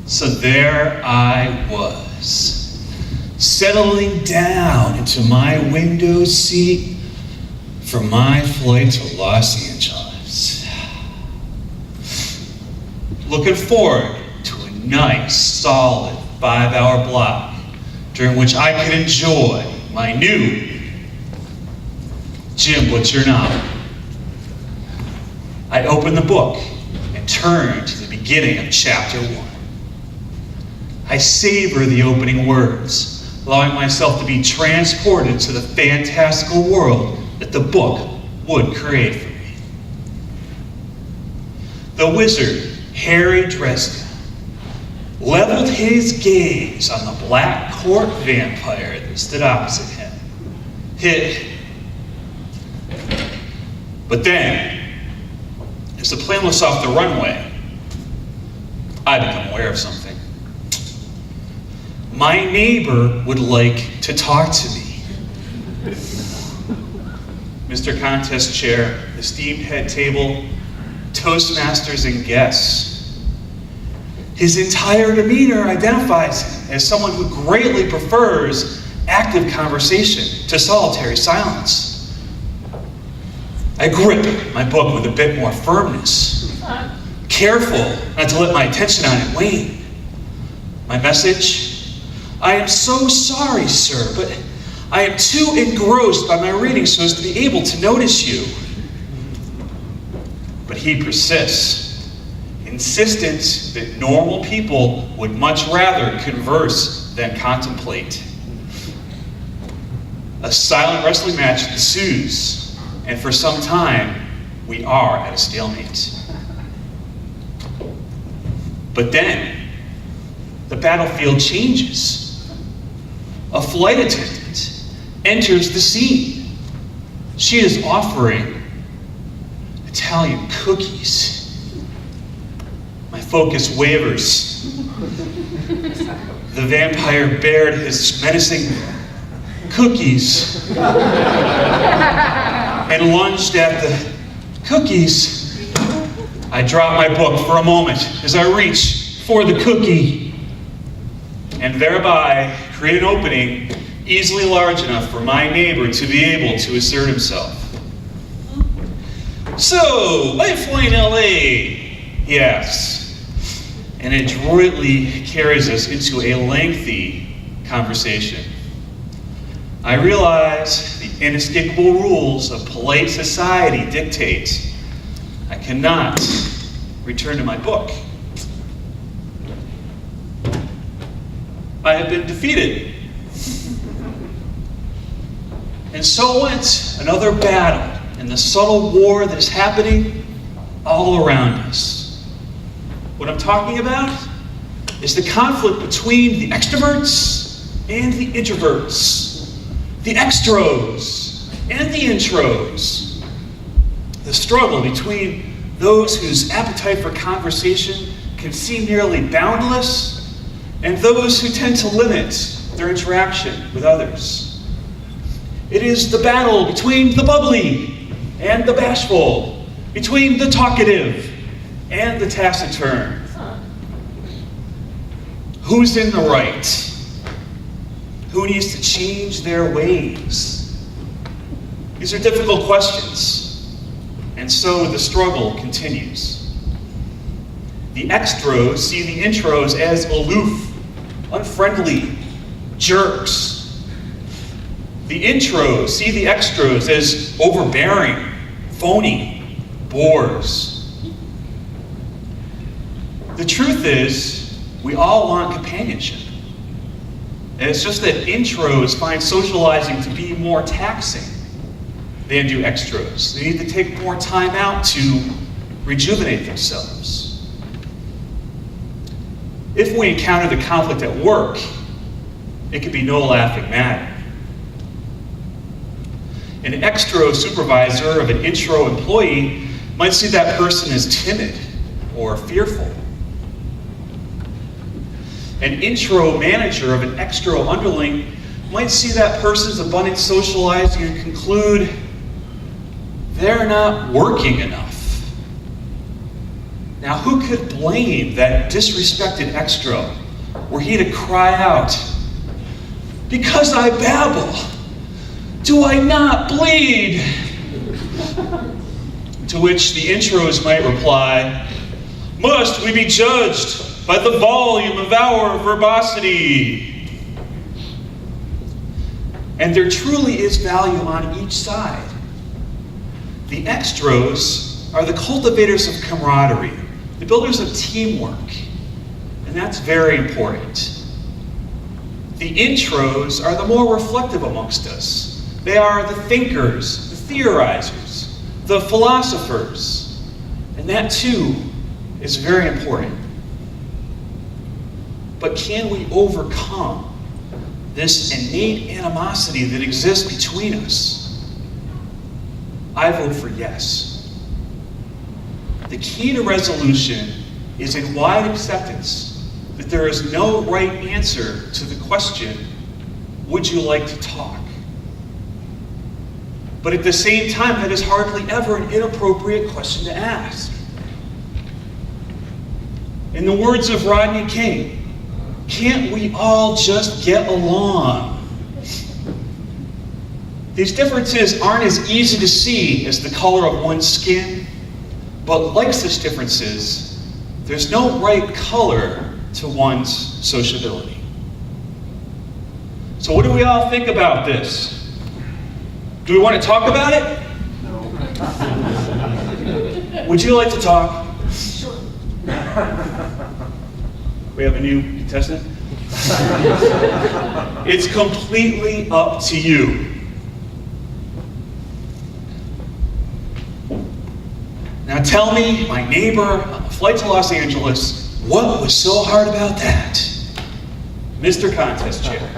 So there I was, settling down into my window seat for my flight to Los Angeles. Looking forward to a nice, solid 5-hour block during which I could enjoy my new Jim Butcher novel. I opened the book and turned to the beginning of chapter 1. I savor the opening words, allowing myself to be transported to the fantastical world that the book would create for me. The wizard, Harry Dresden, leveled his gaze on the black court vampire that stood opposite him. But then, as the plane lifts off the runway, I become aware of something. My neighbor would like to talk to me. Mr. Contest Chair, esteemed head table, Toastmasters, and guests. His entire demeanor identifies him as someone who greatly prefers active conversation to solitary silence. I grip my book with a bit more firmness, careful not to let my attention on it wane. My message: I am so sorry, sir, but I am too engrossed by my reading so as to be able to notice you. But he persists, insistent that normal people would much rather converse than contemplate. A silent wrestling match ensues, and for some time, we are at a stalemate. But then, the battlefield changes. A flight attendant enters the scene. She is offering Italian cookies. My focus wavers. The vampire bared his menacing cookies and lunged at the cookies. I drop my book for a moment as I reach for the cookie, and thereby create an opening easily large enough for my neighbor to be able to assert himself. So, life in LA, yes. And it adroitly carries us into a lengthy conversation. I realize the inescapable rules of polite society dictate I cannot return to my book. I have been defeated. And so went another battle in the subtle war that is happening all around us. What I'm talking about is the conflict between the extroverts and the introverts, the extros and the intros, the struggle between those whose appetite for conversation can seem nearly boundless and those who tend to limit their interaction with others. It is the battle between the bubbly and the bashful, between the talkative and the taciturn. Who's in the right? Who needs to change their ways? These are difficult questions, and so the struggle continues. The extros see the intros as aloof, unfriendly jerks. The intros see the extros as overbearing, phony bores. The truth is, we all want companionship. And it's just that intros find socializing to be more taxing than do extros. They need to take more time out to rejuvenate themselves. If we encounter the conflict at work, it can be no laughing matter. An extro supervisor of an intro employee might see that person as timid or fearful. An intro manager of an extro underling might see that person's abundant socializing and conclude they're not working enough. Now, who could blame that disrespected extra were he to cry out, "Because I babble, do I not bleed?" To which the intros might reply, "Must we be judged by the volume of our verbosity?" And there truly is value on each side. The extros are the cultivators of camaraderie, the builders of teamwork, and that's very important. The intros are the more reflective amongst us. They are the thinkers, the theorizers, the philosophers, and that too is very important. But can we overcome this innate animosity that exists between us? I vote for yes. The key to resolution is in wide acceptance that there is no right answer to the question, would you like to talk? But at the same time, that is hardly ever an inappropriate question to ask. In the words of Rodney King, can't we all just get along? These differences aren't as easy to see as the color of one's skin, but like such differences, there's no right color to one's sociability. So what do we all think about this? Do we want to talk about it? No. Would you like to talk? Sure. We have a new contestant? It's completely up to you. Now tell me, my neighbor on the flight to Los Angeles, what was so hard about that? Mr. Contest Chair.